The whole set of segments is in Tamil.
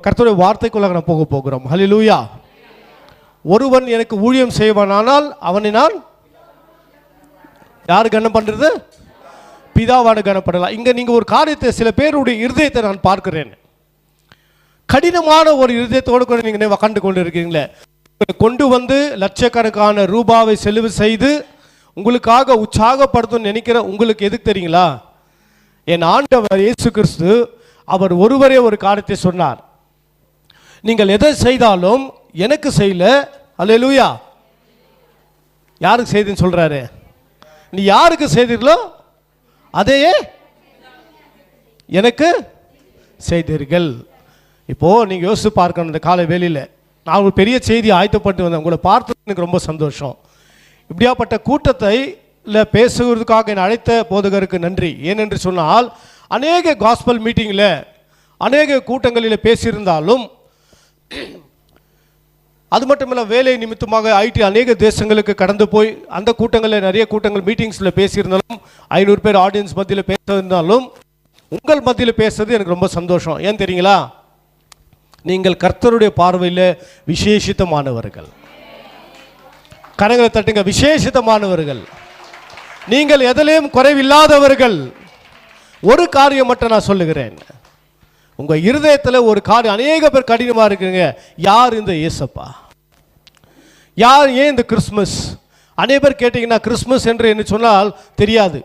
கர்த்தருடைய வார்த்தைக்குள்ளாக நான் போக போகிறோம். ஹல்லேலூயா. ஒருவன் எனக்கு ஊழியம் செய்வானானால் அவனை நான் யாரு கனம் பண்றது? பிதாவான கனப்படலாம். இங்க நீங்க ஒரு காரியத்தை, சில பேருடைய இருதயத்தை நான் பார்க்கிறேன். கடினமான ஒரு இருதயத்தோடு கூட நீங்க கண்டு கொண்டு இருக்கீங்களே. கொண்டு வந்து லட்சக்கணக்கான ரூபாவை செலவு செய்து உங்களுக்காக உற்சாகப்படுத்தும் நினைக்கிற உங்களுக்கு எதுக்கு தெரியுங்களா? என் ஆண்டவர் இயேசு கிறிஸ்து அவர் ஒருவரே ஒரு காரியத்தை சொன்னார். நீங்கள் எதை செய்தாலும் எனக்கு செய்யல. அல்லேலூயா. யாருக்கு செய்துன்னு சொல்றாரு? நீ யாருக்கு செய்தீர்களோ அதையே எனக்கு செய்தீர்கள். இப்போ நீங்க யோசிச்சு பார்க்கணும். இந்த காலை வேளையில நான் ஒரு பெரிய செய்தி ஆயத்தப்பட்டு வந்தேன். உங்களை பார்த்தது எனக்கு ரொம்ப சந்தோஷம். இப்படியாப்பட்ட கூட்டத்தை பேசுவதற்காக என்னை அழைத்த போதகருக்கு நன்றி. ஏனென்று சொன்னால் அநேக காஸ்பல் மீட்டிங்கில் அநேக கூட்டங்களில் பேசியிருந்தாலும், அது மட்டுமல்ல வேலை நிமித்தமாக ஐடி அநேக தேசங்களுக்கு கடந்து போய் அந்த கூட்டங்களில் நிறைய கூட்டங்கள் மீட்டிங்ஸில் பேசியிருந்தாலும், 500 பேர் ஆடியன்ஸ் மத்தியில் பேசியிருந்தாலும், உங்கள் மத்தியில் பேசுறது எனக்கு ரொம்ப சந்தோஷம். ஏன் தெரியுங்களா? நீங்கள் கர்த்தருடைய பார்வையில் விசேஷித்தமானவர்கள். கரங்களை தட்டுங்க. விசேஷித்தமானவர்கள். நீங்கள் எதிலையும் குறைவில்லாதவர்கள். ஒரு காரியம் மட்டும் நான் சொல்லுகிறேன். உங்க இருதயத்தில் ஒரு காரியம், அநேக பேர் கடினமா இருக்குங்க. யார் இந்த இயேசப்பா? யார்? ஏன் இந்த கிறிஸ்துமஸ்? அநேக பேர் கேட்டீங்கன்னா கிறிஸ்துமஸ் என்று என்ன சொன்னால் தெரியாது.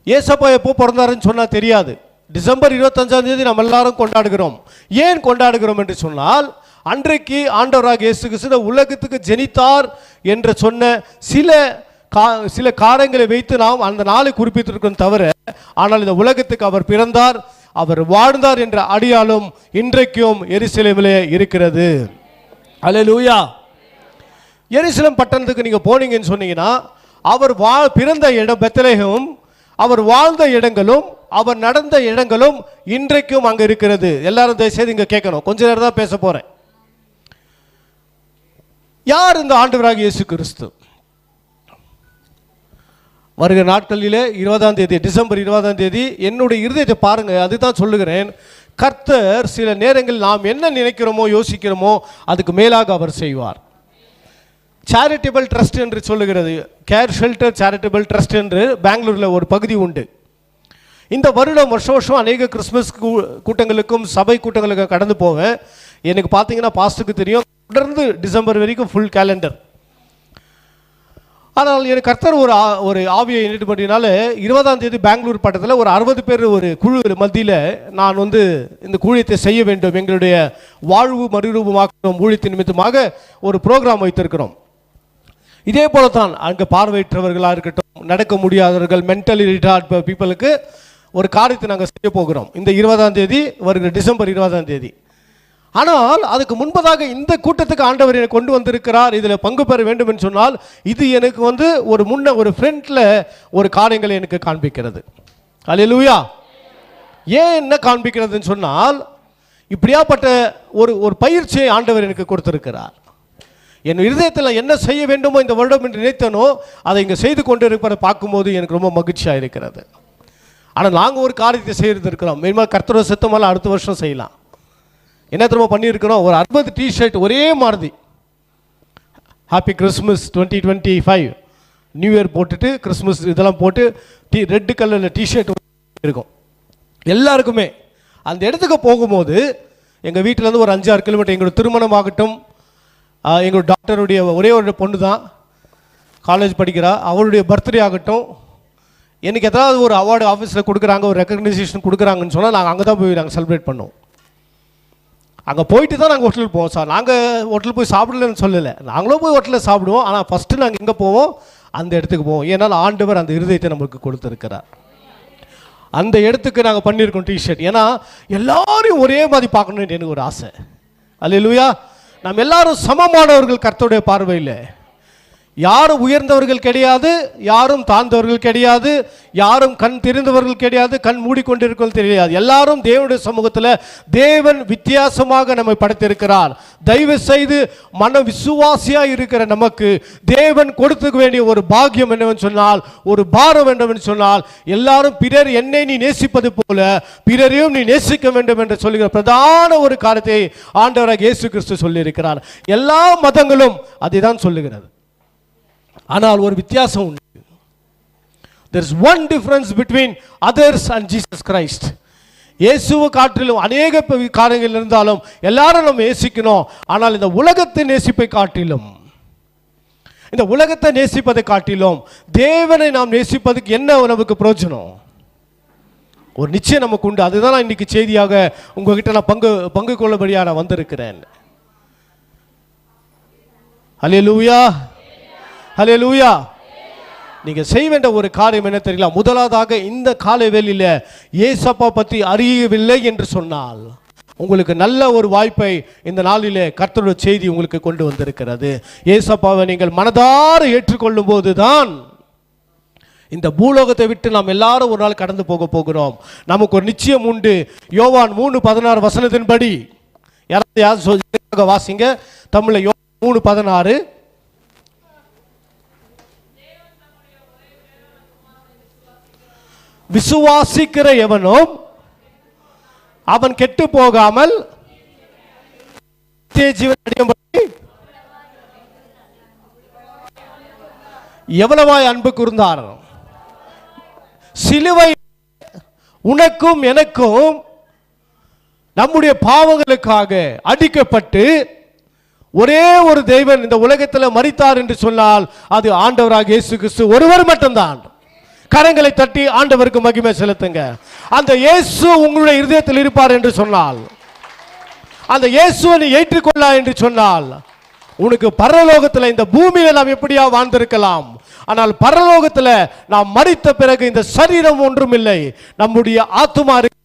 இயேசப்பா எப்போ பிறந்தாருன்னு சொன்னால் தெரியாது. டிசம்பர் 25ஆம் தேதி நம்ம எல்லாரும் கொண்டாடுகிறோம். ஏன் கொண்டாடுகிறோம் என்று சொன்னால், அன்றைக்கு ஆண்டவராக இயேசு கிறிஸ்து உலகத்துக்கு ஜெனித்தார் என்று சொன்ன சில காரியங்களை வைத்து நாம் அந்த நாளை குறிப்பிட்டிருக்கிறோம் தவிர, ஆனால் இந்த உலகத்துக்கு அவர் பிறந்தார், அவர் வாழ்ந்தார் என்ற அடையாளம் இன்றைக்கும் எருசலேமிலே இருக்கிறது. அல்லேலூயா. எருசலேம் பட்டணத்துக்கு நீங்க போனீங்கன்னு சொன்னீங்கன்னா, அவர் பிறந்த இடம் பெத்லகேம், அவர் வாழ்ந்த இடங்களும் அவர் நடந்த இடங்களும் இன்றைக்கும் அங்க இருக்கிறது. எல்லாரும் தயவுசெய்து இங்க கேட்கணும். கொஞ்ச நேரம் தான் பேச போறேன். யார் இந்த ஆண்டவராகிய இயேசு கிறிஸ்து? வருகிற நாட்களிலே 20ஆம் தேதி, டிசம்பர் 20ஆம் தேதி என்னுடைய இருதயத்தை பாருங்க. அதுதான் சொல்லுகிறேன். கர்த்தர் சில நேரங்களில் நாம் என்ன நினைக்கிறோமோ யோசிக்கிறோமோ அதுக்கு மேலாக அவர் செய்வார். சேரிட்டபிள் ட்ரஸ்ட் என்று சொல்லுகிறது. கேர் ஷெல்டர் சேரிட்டபிள் ட்ரஸ்ட் என்று பெங்களூரில் ஒரு பகுதி உண்டு. இந்த வருடம் வருஷம் அநேக கிறிஸ்துமஸ் கூட்டங்களுக்கும் சபை கூட்டங்களுக்கும் கடந்து போவேன். எனக்கு பார்த்தீங்கன்னா பாஸ்டுக்கு தெரியும், தொடர்ந்து டிசம்பர் வரைக்கும் ஃபுல் கேலண்டர். ஆனால் எனக்கு கர்த்தர் ஒரு ஆவியை எண்ணிட்டு பண்ணினால 20ஆம் தேதி பெங்களூர் பட்டத்தில் ஒரு 60 பேர் ஒரு குழு மத்தியில் நான் இந்த ஊழியத்தை செய்ய வேண்டும், எங்களுடைய வாழ்வு மறுரூபமாக்கும் ஊழியத்தின் நிமித்தமாக ஒரு ப்ரோக்ராம் வைத்திருக்கிறோம். இதே போல தான் அங்கே பார்வையற்றவர்களாக இருக்கட்டும், நடக்க முடியாதவர்கள், மென்டலி ரிட்டார்ட் பீப்புளுக்கு ஒரு காரியத்தை நாங்கள் செய்ய போகிறோம் இந்த 20ஆம் தேதி, வருகிற டிசம்பர் 20ஆம் தேதி. ஆனால் அதுக்கு முன்பதாக இந்த கூட்டத்துக்கு ஆண்டவர் என்னை கொண்டு வந்திருக்கிறார். இதில் பங்கு பெற வேண்டும் என்று சொன்னால், இது எனக்கு ஒரு ஃப்ரண்ட்ல ஒரு காரியங்களை எனக்கு காண்பிக்கிறது. அல்லேலூயா. ஏன் என்ன காண்பிக்கிறதுன்னு சொன்னால், இப்படியாப்பட்ட ஒரு பயிற்சியை ஆண்டவர் எனக்கு கொடுத்திருக்கிறார். என் இருதயத்தில் என்ன செய்ய வேண்டுமோ இந்த வருடம் என்று நினைத்தனோ அதை இங்கே செய்து கொண்டு இருப்பதை பார்க்கும்போது எனக்கு ரொம்ப மகிழ்ச்சியாக இருக்கிறது. ஆனால் நாங்கள் ஒரு காரியத்தை செய்து இருக்கிறோம். மேலும் கர்த்தரோட சித்தமெல்லாம் அடுத்த வருஷம் செய்யலாம். என்ன திரும்ப பண்ணியிருக்கிறோம்? ஒரு 60 டிஷர்ட் ஒரே மாதிரி, ஹாப்பி கிறிஸ்மஸ் 2025 நியூ இயர் போட்டுட்டு கிறிஸ்மஸ் இதெல்லாம் போட்டு ரெட் கலரில் டிஷர்ட் இருக்கும் எல்லாருக்குமே. அந்த இடத்துக்கு போகும்போது எங்கள் வீட்டிலேருந்து ஒரு 5-6 கிலோமீட்டர், எங்களோட திருமணம் ஆகட்டும், எங்களோட டாக்டருடைய ஒரே ஒரு பொண்ணு தான் காலேஜ் படிக்கிறா, அவருடைய பர்த்டே ஆகட்டும், எனக்கு ஏதாவது ஒரு அவார்டு ஆஃபீஸில் கொடுக்குறாங்க, ஒரு ரெக்கக்னைசேஷன் கொடுக்குறாங்கன்னு சொன்னால் நாங்கள் அங்கே தான் போய் நாங்கள் செலிப்ரேட் பண்ணுவோம். அங்கே போயிட்டு தான் நாங்கள் ஹோட்டலுக்கு போவோம். சார் நாங்கள் ஹோட்டலுக்கு போய் சாப்பிடலன்னு சொல்லலை, நாங்களும் போய் ஹோட்டலில் சாப்பிடுவோம். ஆனால் ஃபஸ்ட்டு நாங்கள் எங்கே போவோம்? அந்த இடத்துக்கு போவோம். ஏன்னால் ஆண்டவர் அந்த இருதயத்தை நம்மளுக்கு கொடுத்துருக்கிறார். அந்த இடத்துக்கு நாங்கள் பண்ணியிருக்கோம் டிஷர்ட். ஏன்னா எல்லாரையும் ஒரே மாதிரி பார்க்கணுன்னு எனக்கு ஒரு ஆசை. அல்லேலூயா. நாம் எல்லாரும் சமமானவர்கள் கர்த்தருடைய பார்வையில். யாரும் உயர்ந்தவர்கள் கிடையாது, யாரும் தாழ்ந்தவர்கள் கிடையாது, யாரும் கண் தெரிந்தவர்கள் கிடையாது, கண் மூடிக்கொண்டிருக்கவர்கள் தெரியாது. எல்லாரும் தேவனுடைய சமூகத்தில் தேவன் வித்தியாசமாக நம்மை படைத்திருக்கிறார். தயவு செய்து மன விசுவாசியாக இருக்கிற நமக்கு தேவன் கொடுத்துக்க வேண்டிய ஒரு பாக்கியம் என்னவென்று சொன்னால், ஒரு பாரம் என்னவென்று சொன்னால், எல்லாரும் பிறர் என்னை நீ நேசிப்பது போல பிறரையும் நீ நேசிக்க வேண்டும் என்று சொல்லுகிற பிரதான ஒரு காரியத்தை ஆண்டவராக இயேசு கிறிஸ்து சொல்லியிருக்கிறார். எல்லா மதங்களும் அதை தான் சொல்லுகிறது. ஆனால் ஒரு வித்தியாசம் உண்டு. There is one difference between others and Jesus Christ. இயேசுவை காட்டிலும் அநேக காரியங்கள் இருந்தாலும் எல்லாரும் நம்ம நேசிக்கணும். ஆனால் இந்த உலகத்தை நேசிப்பை காட்டிலும், இந்த உலகத்தை நேசிப்பதை காட்டிலும் தேவனை நாம் நேசிப்பதுக்கு என்ன நமக்கு பிரயோஜனம்? ஒரு நிச்சயம் நமக்கு உண்டு. அதுதான் நான் இன்னைக்கு செய்தியாக உங்ககிட்ட நான் பங்கு கொள்ளபடியாக நான் வந்திருக்கிறேன். ஹல்லேலூயா, ஹல்லேலூயா. நீங்க செய்ய வேண்டிய ஒரு காரியம் என்ன தெரியல? முதலாவதாக இந்த காலை வேளையில ஏசப்பா பற்றி அறியவில்லை என்று சொன்னால், உங்களுக்கு நல்ல ஒரு வாய்ப்பை இந்த நாளிலே கர்த்தருடைய செய்தி உங்களுக்கு கொண்டு வந்திருக்கிறது. ஏசப்பாவை நீங்கள் மனதார ஏற்றுக்கொள்ளும் போதுதான் இந்த பூலோகத்தை விட்டு நாம் எல்லாரும் ஒரு நாள் கடந்து போக போகிறோம். நமக்கு ஒரு நிச்சயம் உண்டு. யோவான் 3:16 வசனத்தின்படி யாராவது வாசிங்க தமிழ்ல. யோவான் 3:16. விசுவாசிக்கிற எவனும் அவன் கெட்டு போகாமல் ஜீவன் அடையும்படி எவ்வளவாய் அன்பு கூர்ந்தார். சிலுவை உனக்கும் எனக்கும் நம்முடைய பாவங்களுக்காக அடிக்கப்பட்டு ஒரே ஒரு தெய்வன் இந்த உலகத்தில் மரித்தார் என்று சொன்னால் அது ஆண்டவராக இயேசு கிறிஸ்து ஒருவர் மட்டும்தான். கரங்களை தட்டி ஆண்டவருக்கு மகிமை செலுத்துங்க. அந்த இயேசு உங்களுடைய இருதயத்தில் இருப்பார் என்று சொன்னால், அந்த இயேசுவை ஏற்றுக்கொள்ள என்று சொன்னால், உனக்கு பரலோகத்தில் இந்த பூமியில நாம் எப்படியா வாழ்ந்திருக்கலாம், ஆனால் பரலோகத்தில் நாம் மரித்த பிறகு இந்த சரீரம் ஒன்றும் இல்லை, நம்முடைய ஆத்துமா இருக்கு.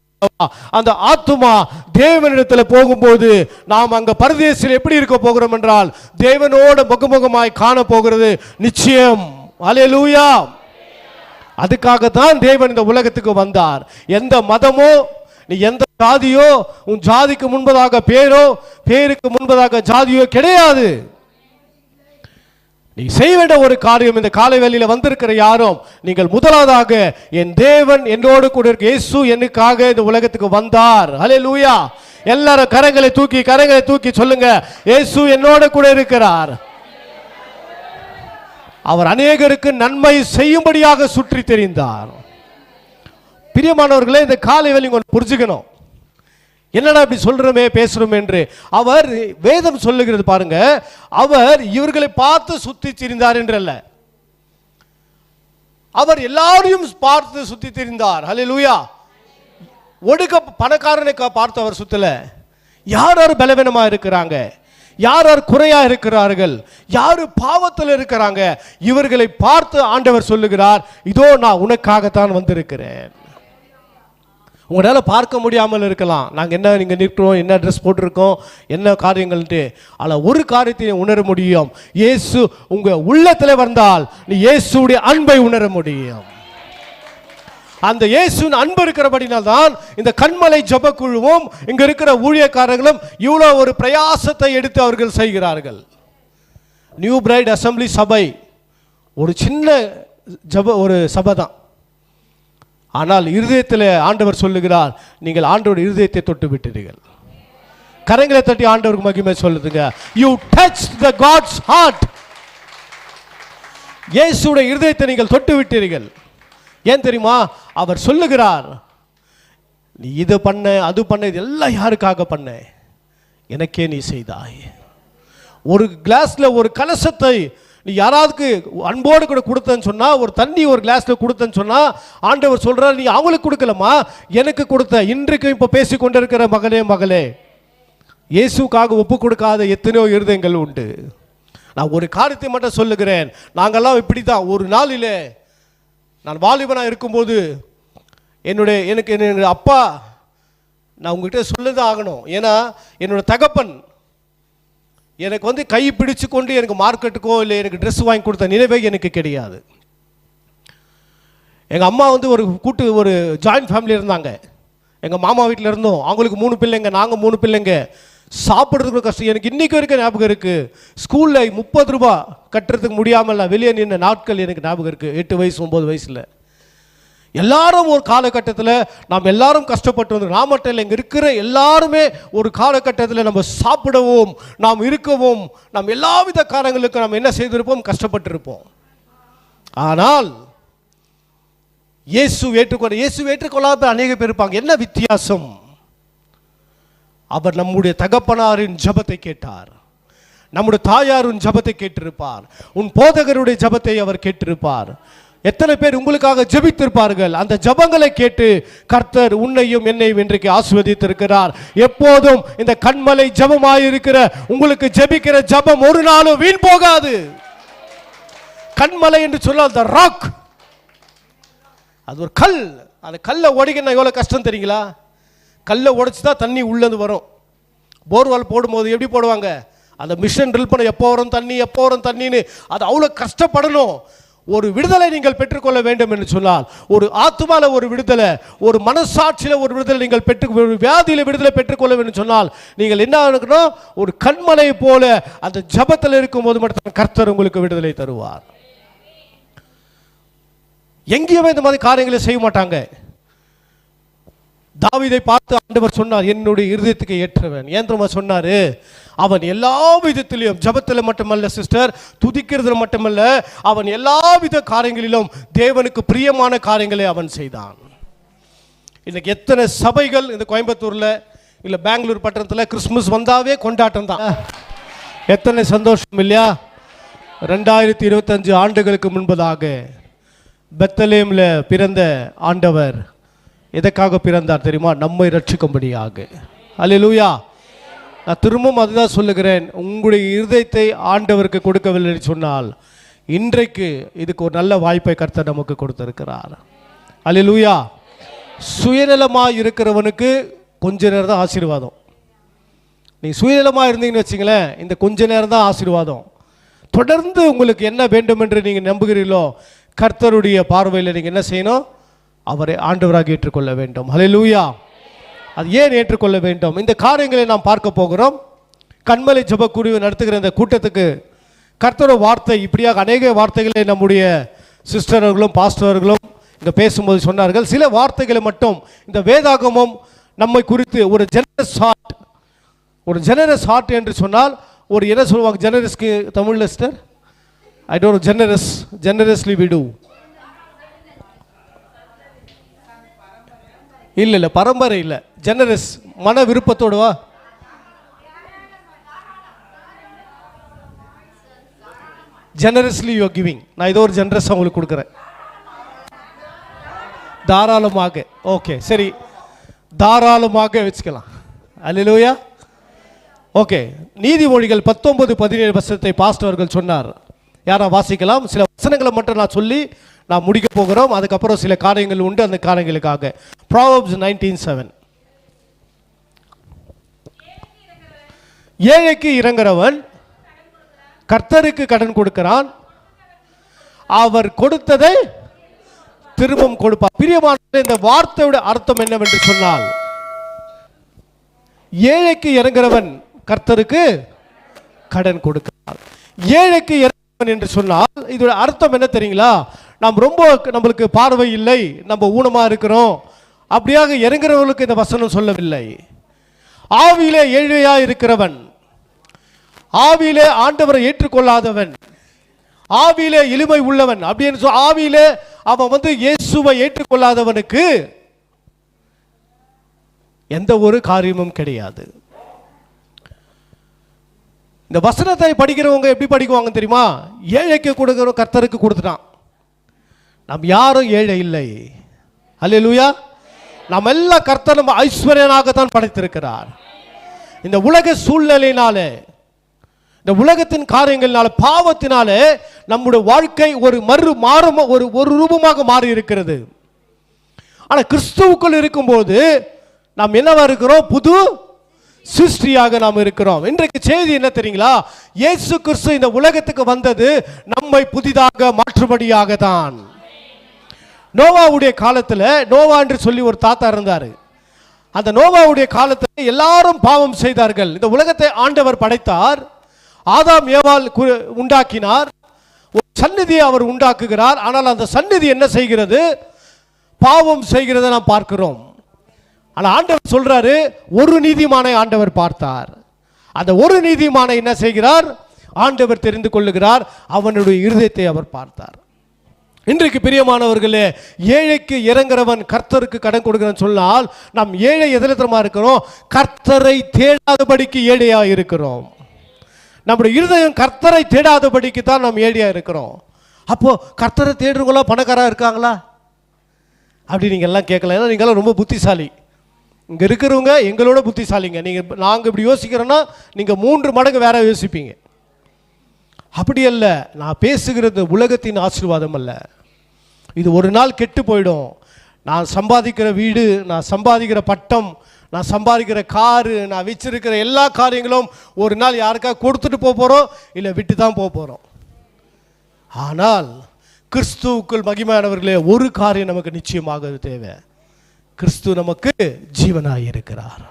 அந்த ஆத்துமா தேவனிடத்தில் போகும்போது நாம் அங்க பரதேசில் எப்படி இருக்க போகிறோம் என்றால் தேவனோட முகமுகமாய் காண போகிறது நிச்சயம். அல்லேலூயா. அதுக்காகத்தான் தேவன் இந்த உலகத்துக்கு வந்தார். எந்த மதமோ, நீ எந்த ஜாதியோ, உன் ஜாதிக்கு முன்பதாக பேரோ, பேருக்கு முன்பதாக ஜாதியோ கிடையாது. நீ செய்ய வேண்டிய ஒரு காரியம், இந்த காலை வேளையில வந்திருக்கிற யாரும் நீங்கள் முதலாவதாக என் தேவன் என்னோடு கூட இருக்க, இயேசு எனக்காக இந்த உலகத்துக்கு வந்தார். ஹல்லேலூயா. எல்லாரும் கரங்களை தூக்கி சொல்லுங்க, இயேசு என்னோடு கூட இருக்கிறார். அவர் அநேகருக்கு நன்மை செய்யும்படியாக சுற்றி தெரிந்தார். பிரியமானவர்களே, இந்த காலை வேளை நீங்க புரிஞ்சுக்கணும். என்னடா இப்படி சொல்றோமே பேசுறோம் என்று. அவர் வேதம் சொல்லுகிறது பாருங்க, அவர் இவர்களை பார்த்து சுத்தி திரிந்தார் என்றல்ல, அவர் எல்லாரையும் பார்த்து சுத்தி திரிந்தார். ஹல்லேலூயா. ஒடுக்க பணக்காரனை பார்த்து அவர் சுத்தல. யார் யார் பலவீனமா இருக்கிறாங்க, யார் யார் குறையா இருக்கிறார்கள், யாரு பாவத்தில் இருக்கிறாங்க, இவர்களை பார்த்து ஆண்டவர் சொல்லுகிறார், இதோ நான் உனக்காகத்தான் வந்திருக்கிறேன். உங்களால பார்க்க முடியாமல் இருக்கலாம், நாங்கள் என்ன நீங்க நிற்கிறோம், என்ன ட்ரெஸ் போட்டிருக்கோம், என்ன காரியங்கள்ட்டு. ஆனால் ஒரு காரியத்தை உணர முடியும், இயேசு உங்க உள்ளத்தில் வந்தால் நீ இயேசுடைய அன்பை உணர முடியும். அந்த இயேசுவின் அன்பு இருக்கிறபடினால் தான் இந்த கண்மலை ஜெப குழுவும் இங்க இருக்கிற ஊழியக்காரர்களும் இவ்வளவு ஒரு பிரயாசத்தை எடுத்து அவர்கள் செய்கிறார்கள். நியூ பிரைட் அசம்பிளி சபை ஒரு சின்ன ஒரு சபை தான். ஆனால் இருதயத்தில் ஆண்டவர் சொல்லுகிறார், நீங்கள் ஆண்டவருடைய இருதயத்தை தொட்டு விட்டீர்கள். கரங்களை தட்டி ஆண்டவருக்கு மகிமை சொல்லுதுங்க. You touch the God's heart. இயேசுடைய இருதயத்தை நீங்கள் தொட்டு விட்டீர்கள். ஏன் தெரியுமா? அவர் சொல்லுகிறார், நீ இது பண்ண அது பண்ண, இதெல்லாம் யாருக்காக பண்ண? எனக்கே நீ செய்தாய். ஒரு கிளாஸ்ல ஒரு கலசத்தை நீ யாராவது அன்போடு கூட கொடுத்தன்னு சொன்னா, ஒரு தண்ணி ஒரு கிளாஸ்ல கொடுத்தன்னு சொன்னா, ஆண்டவர் சொல்றார், நீ அவங்களுக்கு கொடுக்கலமா, எனக்கு கொடுத்த. இன்றைக்கு இப்ப பேசி கொண்டிருக்கிற மகளே, இயேசுக்காக ஒப்பு கொடுக்காத எத்தனையோ இருதயங்கள் உண்டு. நான் ஒரு காரியத்தை மட்டும் சொல்லுகிறேன், நாங்கெல்லாம் இப்படித்தான். ஒரு நாளிலே நான் வாலிபனாக இருக்கும்போது என்னுடைய அப்பா, நான் உங்ககிட்ட சொல்லதான் ஆகணும், ஏன்னா என்னோட தகப்பன் எனக்கு வந்து கை பிடிச்சு கொண்டு எனக்கு மார்க்கெட்டுக்கோ இல்லை எனக்கு ட்ரெஸ் வாங்கி கொடுத்த நினைவே எனக்கு கிடையாது. எங்கள் அம்மா வந்து ஒரு ஜாயிண்ட் ஃபேமிலி இருந்தாங்க. எங்கள் மாமா வீட்டில் இருந்தோம். அவங்களுக்கு 3 பிள்ளைங்க, நாங்கள் 3 பிள்ளைங்க. சாப்பிட்றதுக்கு கஷ்டம். எனக்கு இன்றைக்கி வரைக்கும் ஞாபகம் இருக்குது. ஸ்கூலில் 30 ரூபா கட்டுறதுக்கு முடியாமல் வெளியே நின்ற நாட்கள் எனக்கு ஞாபகம் இருக்குது. 8 வயசு 9 வயசில் எல்லாரும் ஒரு காலகட்டத்தில் நாம் எல்லாரும் கஷ்டப்பட்டு வந்து, நான் மட்டும் இல்லை, இங்கே இருக்கிற எல்லாருமே ஒரு காலகட்டத்தில் நம்ம சாப்பிடவும் நாம் இருக்கவும் நாம் எல்லாவித காரணங்களுக்கும் நாம் என்ன செய்திருப்போம், கஷ்டப்பட்டிருப்போம். ஆனால் இயேசு ஏற்றுக்கொள்ளாத அநேக பேர் இருப்பாங்க. என்ன வித்தியாசம்? அவர் நம்முடைய தகப்பனாரின் ஜெபத்தை கேட்டார், நம்முடைய தாயாரின் ஜெபத்தை கேட்டிருப்பார், உன் போதகருடைய ஜெபத்தை அவர் கேட்டிருப்பார். எத்தனை பேர் உங்களுக்காக ஜெபித்திருப்பார்கள்? அந்த ஜெபங்களை கேட்டு கர்த்தர் உன்னையும் என்னையும் இன்றைக்கு ஆசீர்வதித்திருக்கிறார். எப்போதும் இந்த கண்மலை ஜெபமாயிருக்கிற உங்களுக்கு ஜெபிக்கிற ஜெபம் ஒரு நாளும் வீண் போகாது. கண்மலை என்று சொன்னால் the rock, அது ஒரு கல். அந்த கல்லை உடைக்கணும் எவ்வளோ கஷ்டம் தெரியுங்களா? கல்லை உடைச்சி தான் தண்ணி உள்ளது வரும். போர்வால் போடும்போது எப்படி போடுவாங்க? அந்த மிஷின் ட்ரில் பண்ண எப்போ வரும் தண்ணின்னு அது அவ்வளோ கஷ்டப்படணும். ஒரு விடுதலை நீங்கள் பெற்றுக்கொள்ள வேண்டும் என்று சொன்னால், ஒரு ஆத்துமால ஒரு விடுதலை, ஒரு மனசாட்சியில் ஒரு விடுதலை நீங்கள் ஒரு வியாதியில் விடுதலை பெற்றுக்கொள்ள வேண்டும் சொன்னால் நீங்கள் என்ன இருக்கணும்? ஒரு கண்மலை போல அந்த ஜபத்தில் இருக்கும் போது மட்டும் கர்த்தர் உங்களுக்கு விடுதலை தருவார். எங்கேயுமே இந்த மாதிரி காரியங்களை செய்ய மாட்டாங்க. தாவீதை பார்த்து ஆண்டவர் சொன்னார், என்னுடைய இருதயத்துக்கு ஏற்றவன். ஏன் தெரியுமா சொன்னாரு? அவன் எல்லா விதத்திலும், ஜபத்தில் மட்டுமல்ல சிஸ்டர், துதிக்கிறதுல மட்டுமல்ல, அவன் எல்லா வித காரியங்களிலும் தேவனுக்கு பிரியமான காரியங்களை அவன் செய்தான். இன்னைக்கு எத்தனை சபைகள் இந்த கோயம்புத்தூர்ல இல்ல பெங்களூர் பட்டணத்தில் கிறிஸ்துமஸ் வந்தாவே கொண்டாட்டம் தான். எத்தனை சந்தோஷம் இல்லையா? 2025 ஆண்டுகளுக்கு முன்பதாக பெத்லகேமில் பிறந்த ஆண்டவர் எதற்காக பிறந்தார் தெரியுமா? நம்மை ரட்சிக்கும்படியாக. அல்லேலூயா. நான் திரும்பவும் அதுதான் சொல்லுகிறேன், உங்களுடைய இருதயத்தை ஆண்டவருக்கு கொடுக்கவில்லை சொன்னால் இன்றைக்கு இதுக்கு ஒரு நல்ல வாய்ப்பை கர்த்தர் நமக்கு கொடுத்திருக்கிறார். அல்லேலூயா. சுயநலமாக இருக்கிறவனுக்கு கொஞ்ச நேரம் தான் ஆசீர்வாதம். நீங்கள் சுயநலமாக இருந்தீங்கன்னு வச்சிங்களேன், இந்த கொஞ்ச நேரம் தான் ஆசீர்வாதம். தொடர்ந்து உங்களுக்கு என்ன வேண்டும் என்று நீங்கள் நம்புகிறீர்களோ கர்த்தருடைய பார்வையில் நீங்கள் என்ன செய்யணும்? அவரை ஆண்டவராக ஏற்றுக்கொள்ள வேண்டும். ஹல்லேலூயா. அது ஏன் ஏற்றுக்கொள்ள வேண்டும்? இந்த காரியங்களை நாம் பார்க்க போகிறோம். கண்மலை ஜெபக்குழு நடத்துகிற இந்த கூட்டத்துக்கு கர்த்தரோட வார்த்தை இப்படியாக அநேக வார்த்தைகளை நம்முடைய சிஸ்டர்களும் பாஸ்டர்களும் இங்கே பேசும்போது சொன்னார்கள். சில வார்த்தைகளை மட்டும் இந்த வேதாகமம் நம்மை குறித்து ஒரு ஜெனரஸ் ஹார்ட் என்று சொன்னால் ஒரு என்ன சொல்லுவாங்க ஜெனரஸ்க்கு தமிழ்ல sister? I don't know. Generously we do. இல்லை பரம்பரை இல்லை, ஜெனரஸ் மன விருப்பத்தோடுவா. Generously you are giving. நான் ஏதோ ஒரு ஜெனரஸ் உங்களுக்கு கொடுக்குறேன். தாராளமாக. ஓகே சரி, தாராளமாக வச்சுக்கலாம். அல்லேலூயா. ஓகே, நீதிமொழிகள் 19:17 வசனத்தை பாஸ்டர்கள் சொன்னார். யாரா வாசிக்கலாம்? சில வசனங்களை மட்டும் நான் சொல்லி நான் முடிக்க போகிறோம். அதுக்கப்புறம் சில காரியங்கள் உண்டு, அந்த காரியங்களுக்காக. Proverbs 19:7. ஏழைக்கு இறங்குறவன் கர்த்தருக்கு கடன் கொடுக்கிறான், அவர் கொடுத்ததை திரும்பவும் கொடுப்பார். பிரியமானவர்களே, இந்த வார்த்தையோட அர்த்தம் என்னவென்று சொன்னால், ஏழைக்கு இறங்குறவன் கர்த்தருக்கு கடன் கொடுக்கிறார். ஏழைக்கு இறங்குறவன் என்று சொன்னால் இதோட அர்த்தம் என்ன தெரியுங்களா? நம்மளுக்கு பார்வை இல்லை, நம்ம ஊனமா இருக்கிறோம், அப்படியாக இறங்குறவர்களுக்கு இந்த வசனம் சொல்லவில்லை. ஆவியிலே ஏழையா இருக்கிறவன், ஆவியிலே ஆண்டவரை ஏற்றுக்கொள்ளாதவன், ஆவியிலே எளிமை உள்ளவன் அப்படின்னு ஆவியிலே அவன் இயேசுவை ஏற்றுக்கொள்ளாதவனுக்கு எந்த ஒரு காரியமும் கிடையாது. இந்த வசனத்தை படிக்கிறவங்க எப்படி படிக்குவாங்க தெரியுமா? ஏழைக்கு கொடுக்கிறோம், கர்த்தருக்கு கொடுத்துட்டான். நாம் யாரும் ஏழை இல்லை. அல்லேலூயா. நாம் எல்லாம் கர்த்தர் நம்ம ஐஸ்வர்யனாகத்தான் படைத்திருக்கிறார். இந்த உலக சூழ்நிலையினாலே, இந்த உலகத்தின் காரியங்களினால, பாவத்தினாலே நம்முடைய வாழ்க்கை ஒரு ரூபமாக மாறி இருக்கிறது. ஆனால் கிறிஸ்துவுக்குள் இருக்கும்போது நாம் என்னவா இருக்கிறோம்? புது சிருஷ்டியாக நாம் இருக்கிறோம். இன்றைக்கு செய்தி என்ன தெரியுங்களா? இயேசு கிறிஸ்து இந்த உலகத்துக்கு வந்தது நம்மை புதிதாக மாற்றும்படியாக தான். நோவாவுடைய காலத்தில், நோவா என்று சொல்லி ஒரு தாத்தா இருந்தார். அந்த நோவாவுடைய காலத்தில் எல்லாரும் பாவம் செய்தார்கள். இந்த உலகத்தை ஆண்டவர் படைத்தார். ஆதாம் ஏவாள் உண்டாக்கினார். ஒரு சந்நிதியை அவர் உண்டாக்குகிறார். ஆனால் அந்த சந்நிதி என்ன செய்கிறது? பாவம் செய்கிறதை நாம் பார்க்கிறோம். ஆனால் ஆண்டவர் சொல்றாரு, ஒரு நீதிமானை ஆண்டவர் பார்த்தார். அந்த ஒரு நீதிமானை என்ன செய்கிறார்? ஆண்டவர் தெரிந்து கொள்ளுகிறார். அவனுடைய இருதயத்தை அவர் பார்த்தார். இன்றைக்கு பிரியமானவர்களே, ஏழைக்கு இறங்குறவன் கர்த்தருக்கு கடன் கொடுக்கிறன்னு சொன்னால், நாம் ஏழை எதில் தரமா இருக்கிறோம்? கர்த்தரை தேடாதபடிக்கு ஏழையா இருக்கிறோம். நம்முடைய இருதயம் கர்த்தரை தேடாதபடிக்கு தான் நாம் ஏழையா இருக்கிறோம். அப்போ கர்த்தரை தேடுறவங்களா பணக்காரா இருக்காங்களா அப்படி நீங்க எல்லாம் கேட்கலாம். ஏன்னா நீங்களாம் ரொம்ப புத்திசாலி. இங்க இருக்கிறவங்க எங்களோட புத்திசாலிங்க. நாங்கள் இப்படி யோசிக்கிறோன்னா நீங்க 3 மடங்கு வேற யோசிப்பீங்க. அப்படி அல்ல. நான் பேசுகிறது உலகத்தின் ஆசீர்வாதம் அல்ல. இது ஒரு நாள் கெட்டு போயிடும். நான் சம்பாதிக்கிற வீடு, நான் சம்பாதிக்கிற பட்டம், நான் சம்பாதிக்கிற காரு, நான் வச்சிருக்கிற எல்லா காரியங்களும் ஒரு நாள் யாருக்காக கொடுத்துட்டு போகிறோம், இல்லை விட்டு தான் போகிறோம். ஆனால் கிறிஸ்துவுக்குள் மகிமையானவர்களே, ஒரு காரியம் நமக்கு நிச்சயமாக தேவை. கிறிஸ்து நமக்கு ஜீவனாய் இருக்கிறார்.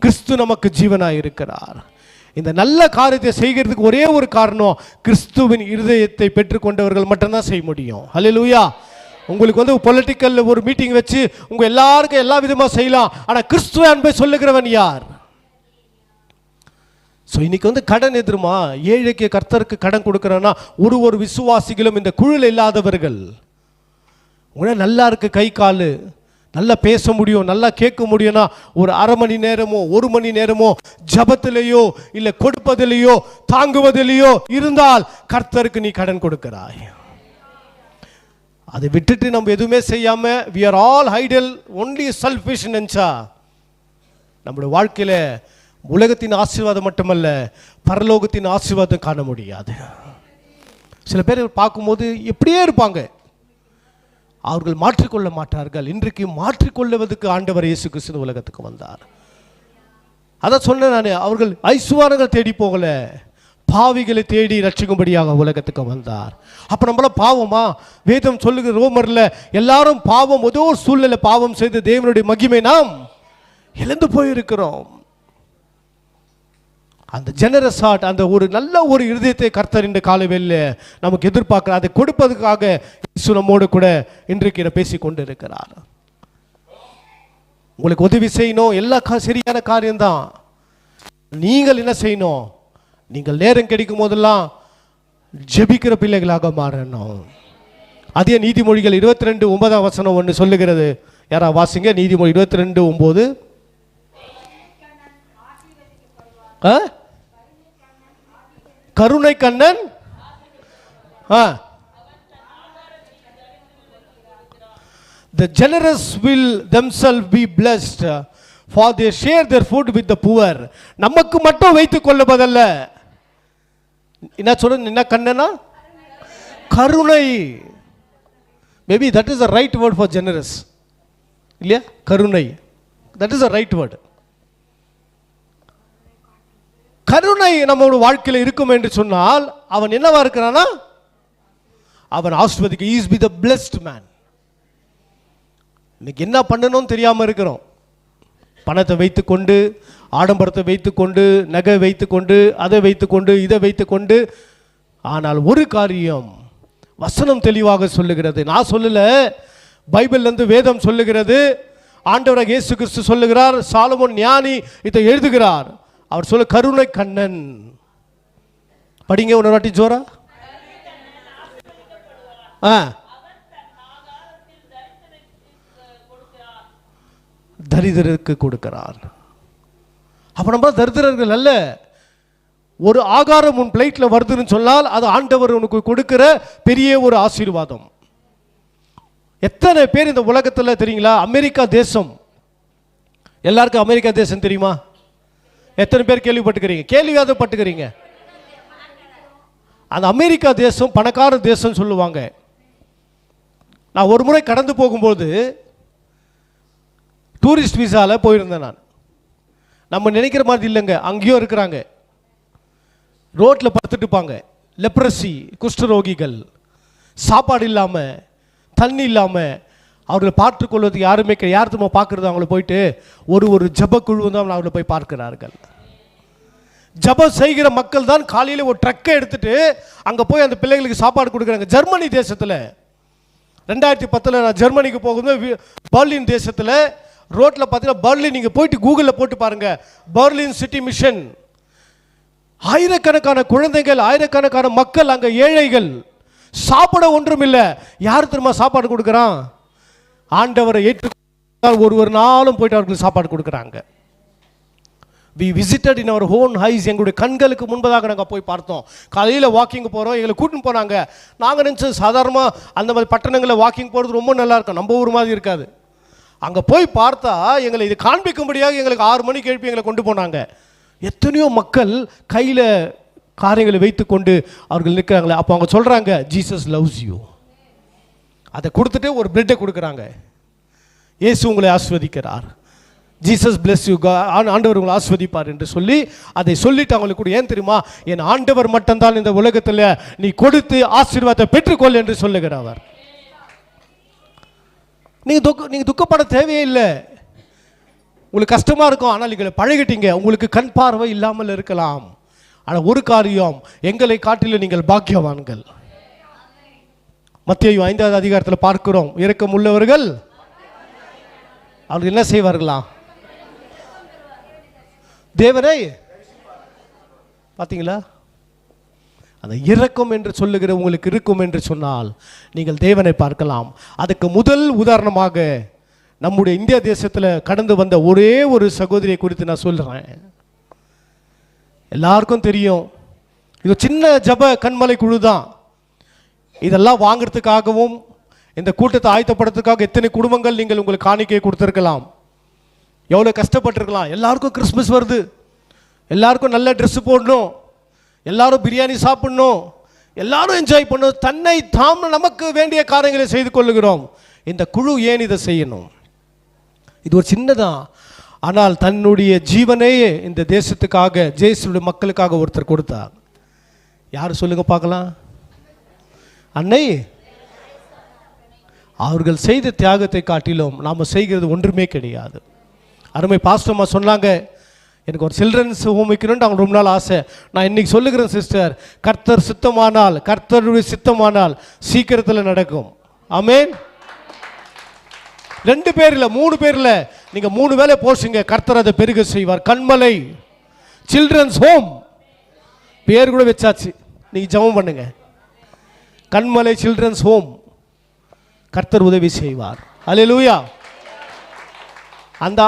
கிறிஸ்து நமக்கு ஜீவனாய் இருக்கிறார். இந்த நல்ல காரியத்தை செய்கிறதுக்கு ஒரே ஒரு காரணம், கிறிஸ்துவின் இருதயத்தை பெற்றுக்கொண்டவர்கள் மட்டும்தான் செய்ய முடியும். ஹல்லேலூயா. உங்களுக்கு பொலிட்டிக்கல் ஒரு மீட்டிங் வச்சு உங்க எல்லாருக்கும் எல்லா விதமாக செய்யலாம். ஆனால் கிறிஸ்துவ அன்பை சொல்லுகிறவன் யார்? ஸோ இன்னைக்கு கடன் எதிருமா? ஏழைக்கு கர்த்தருக்கு கடன் கொடுக்குறேன்னா ஒரு விசுவாசிகளும் இந்த குழுவில் இல்லாதவர்கள். உங்கள நல்லா இருக்கு, கை காலு நல்லா பேச முடியும், நல்லா கேட்க முடியும்னா ஒரு அரை மணி நேரமோ 1 மணி நேரமோ ஜபத்திலேயோ இல்லை கொடுப்பதிலேயோ தாங்குவதிலேயோ இருந்தால் கர்த்தருக்கு நீ கடன் கொடுக்கிறாய். அதை விட்டுட்டு நம்ம எதுவுமே செய்யாம we are all idle, only selfish நினைச்சா நம்முடைய வாழ்க்கையில உலகத்தின் ஆசீர்வாதம் மட்டுமல்ல, பரலோகத்தின் ஆசீர்வாதம் காண முடியாது. சில பேர் பார்க்கும்போது எப்படியே இருப்பாங்க, அவர்கள் மாற்றிக்கொள்ள மாட்டார்கள். இன்றைக்கு மாற்றிக்கொள்ளுவதற்கு ஆண்டவர் இயேசு கிறிஸ்து உலகத்துக்கு வந்தார். அதான் சொன்னேன் நான், அவர்கள் ஐசுவாரங்கள் தேடி போகல, பாவிகளை தேடி ரட்சிக்கும்படியாக உலகத்துக்கு வந்தார். அப்ப நம்மள பாவமா? வேதம் சொல்லுகிற ரோமர்ல எல்லாரும் பாவம், ஏதோ ஒரு சூழ்நிலை பாவம் செய்து தேவனுடைய மகிமை நாம் இழந்து போயிருக்கிறோம். அந்த ஜெனரஸ் ஹார்ட், அந்த ஒரு நல்ல ஒரு இருதயத்தை கர்த்தர் இந்த காலவேளையில நமக்கு எதிர்பார்க்கிறார். அதை கொடுப்பதற்காக இயேசு நம்மோடு கூட இன்றைக்கு பேசி கொண்டு இருக்கிறார். உங்களுக்கு உதவி செய்யணும், எல்லா சரியான காரியம்தான். நீங்கள் என்ன செய்யணும்? நீங்கள் நேரம் கிடைக்கும் போதெல்லாம் ஜெபிக்கிற பிள்ளைகளாக மாறணும். அதே நீதிமொழிகள் 22:9 ஒன்று சொல்லுகிறது. யாரா வாசிங்க நீதிமொழி 22:9. கருணை Kannan the generous will themselves be blessed for they share their food with the poor. நமக்கு மட்டும் வைத்துக் கொள்ளுவதல்ல. என்ன சொல்றது? என்ன கண்ணனா? கருணை. Maybe that is the right word for generous. இல்லையா? கருணை, that is the right word. கருணை நம்மளோட வாழ்க்கையில் இருக்கும் என்று சொன்னால் அவன் என்னவா இருக்கிறானா? அவன் ஆசீர்வதிக்க. he is be the blessed man. இன்னைக்கு என்ன பண்ணணும்னு தெரியாம இருக்கிறோம். பணத்தை வைத்துக்கொண்டு, ஆடம்பரத்தை வைத்துக்கொண்டு, நகை வைத்துக்கொண்டு, அதை வைத்துக்கொண்டு, இதை வைத்துக்கொண்டு. ஆனால் ஒரு காரியம் வசனம் தெளிவாக சொல்லுகிறது. நான் சொல்லல, பைபிள்ல இருந்து வேதம் சொல்லுகிறது. ஆண்டவராகிய இயேசு கிறிஸ்து சொல்லுகிறார். சாலமோன் ஞானி இதை எழுதுகிறார். அவர் சொல்ல கருணை கண்ணன். படிங்க ஒரு வாட்டி ஜோரா. தரித்திரருக்கு கொடுக்கிறார். அப்ப நம்ம தரித்திரர்கள் அல்ல. ஒரு ஆகாரம் உன் பிளேட்ல வருதுன்னு சொன்னால் அது ஆண்டவர் உனக்கு கொடுக்கிற பெரிய ஒரு ஆசீர்வாதம். எத்தனை பேர் இந்த உலகத்தில் தெரியுங்களா? அமெரிக்கா தேசம், எல்லாருக்கும் அமெரிக்கா தேசம் தெரியுமா? எத்தனை பேர் கேள்விப்பட்டுக்கிறீங்க? அந்த அமெரிக்கா தேசம் பணக்கார தேசம் சொல்லுவாங்க. நான் ஒரு முறை கடந்து போகும்போது டூரிஸ்ட் விசால போயிருந்தேன். நான் நம்ம நினைக்கிற மாதிரி இல்லைங்க, அங்கேயும் இருக்கிறாங்க. ரோட்டில் படுத்துட்டு இருப்பாங்க. லெப்ரசி, குஷ்டரோகிகள், சாப்பாடு இல்லாமல், தண்ணி இல்லாமல், அவர்களை பார்த்துக்கொள்வது யாருமே யார் திரும்ப பார்க்குறது? அவங்கள போயிட்டு ஒரு ஜப குழு தான் அவர்களை போய் பார்க்கிறார்கள். ஜபம் செய்கிற மக்கள் தான் காலையில் ஒரு ட்ரக்கை எடுத்துட்டு அங்கே போய் அந்த பிள்ளைகளுக்கு சாப்பாடு கொடுக்குறாங்க. ஜெர்மனி தேசத்தில் 2010 நான் ஜெர்மனிக்கு போகும்போது பெர்லின் தேசத்தில் ரோட்டில் பார்த்தீங்கன்னா, பெர்லின் நீங்கள் போயிட்டு கூகுளில் போட்டு பாருங்கள், பெர்லின் சிட்டி மிஷன். ஆயிரக்கணக்கான குழந்தைகள், ஆயிரக்கணக்கான மக்கள், அங்கே ஏழைகள், சாப்பிட ஒன்றும் இல்லை. யார் திரும்ப சாப்பாடு கொடுக்குறான்? ஆண்டவரை ஏற்று ஒரு நாளும் போயிட்டு அவர்களுக்கு சாப்பாடு கொடுக்குறாங்க. we visited in our own eyes. எங்களுடைய கண்களுக்கு முன்பதாக நாங்கள் போய் பார்த்தோம். காலையில் வாக்கிங் போகிறோம், எங்களை கூட்டின்னு போனாங்க. நாங்கள் நினச்சி சாதாரணமாக அந்த மாதிரி பட்டணங்களில் வாக்கிங் போகிறது ரொம்ப நல்லா இருக்கும், நம்ம ஊர் மாதிரி இருக்காது. அங்கே போய் பார்த்தா எங்களை இது காண்பிக்கும்படியாக எங்களுக்கு 6 மணிக்கு எழுப்பி எங்களை கொண்டு போனாங்க. எத்தனையோ மக்கள் கையில் காரியங்களை வைத்து கொண்டு அவர்கள் நிற்கிறாங்களே. அப்போ அவங்க சொல்கிறாங்க, ஜீசஸ் லவ்ஸ் யூ. அதை கொடுத்துட்டு ஒரு பிரெட்டை கொடுக்குறாங்க. இயேசு உங்களை ஆஸ்வதிக்கிறார், ஜீசஸ் பிளஸ் யூ, ஆண்டவர் உங்களை ஆஸ்வதிப்பார் என்று சொல்லி அதை சொல்லிட்டு அவங்களுக்கு கூட. ஏன் தெரியுமா? என் ஆண்டவர் மட்டும்தான் இந்த உலகத்தில் நீ கொடுத்து ஆசீர்வாதத்தை பெற்றுக்கொள் என்று சொல்லுகிறவர். நீங்கள் துக்கப்பட தேவையே இல்லை. உங்களுக்கு கஷ்டமாக இருக்கும், ஆனால் நீங்கள் பழகிட்டீங்க. உங்களுக்கு கண் பார்வை இல்லாமல் இருக்கலாம், ஆனால் ஒரு காரியம், எங்களை காட்டிலும் நீங்கள் பாக்கியவான்கள். மத்தேயு 5வது அதிகாரத்தில் பார்க்கிறோம், இரக்கம் உள்ளவர்கள் அவர்கள் என்ன செய்வார்களாம்? தேவனை பார்த்தீங்களா? அந்த இரக்கம் என்று சொல்லுகிற உங்களுக்கு இருக்கும் என்று சொன்னால் நீங்கள் தேவனை பார்க்கலாம். அதுக்கு முதல் உதாரணமாக நம்முடைய இந்திய தேசத்தில் கடந்து வந்த ஒரே ஒரு சகோதரியை குறித்து நான் சொல்கிறேன். எல்லாருக்கும் தெரியும், இது சின்ன ஜப கண்மலை குழு தான். இதெல்லாம் வாங்கிறதுக்காகவும் இந்த கூட்டத்தை ஆயத்தப்படுறதுக்காக எத்தனை குடும்பங்கள் நீங்கள் உங்களுக்கு காணிக்கையை கொடுத்துருக்கலாம், எவ்வளோ கஷ்டப்பட்டுருக்கலாம். எல்லாருக்கும் கிறிஸ்மஸ் வருது, எல்லாருக்கும் நல்ல ட்ரெஸ்ஸு போடணும், எல்லாரும் பிரியாணி சாப்பிடணும், எல்லாரும் என்ஜாய் பண்ணணும், தன்னை தாம் நமக்கு வேண்டிய காரியங்களை செய்து கொள்ளுகிறோம். இந்த குழு ஏன் இதை செய்யணும்? இது ஒரு சின்னதான், ஆனால் தன்னுடைய ஜீவனையே இந்த தேசத்துக்காக, ஜேசுடைய மக்களுக்காக ஒருத்தர் கொடுத்தார். யார் சொல்லுங்க பார்க்கலாம்? அன்னை. அவர்கள் செய்த தியாகத்தை காட்டிலும் நாம் செய்கிறது ஒன்றுமே கிடையாது. அருமை பாஸ்டர்மா சொன்னாங்க, எனக்கு ஒரு சில்ட்ரன்ஸ் ஹோம் வைக்கணும்னு அவங்க ரொம்ப நாள் ஆசை. நான் இன்னைக்கு சொல்லுகிறேன் சிஸ்டர், கர்த்தர் சித்தமானால், கர்த்தருடைய சித்தமானால் சீக்கிரத்தில் நடக்கும். ஆமென். 2 பேர் இல்லை, 3 பேர் இல்லை, நீங்கள் 3 வேளை போச்சுங்க, கர்த்தர் அதை பெருக செய்வார். கண்மலை சில்ட்ரன்ஸ் ஹோம் பேர் கூட வச்சாச்சு, நீங்கள் ஜெபம் பண்ணுங்க. கண்மலை சில்ட்ரன்ஸ் ஹோம், கர்த்தர் உதவி செய்வார். அல்லேலூயா. அந்த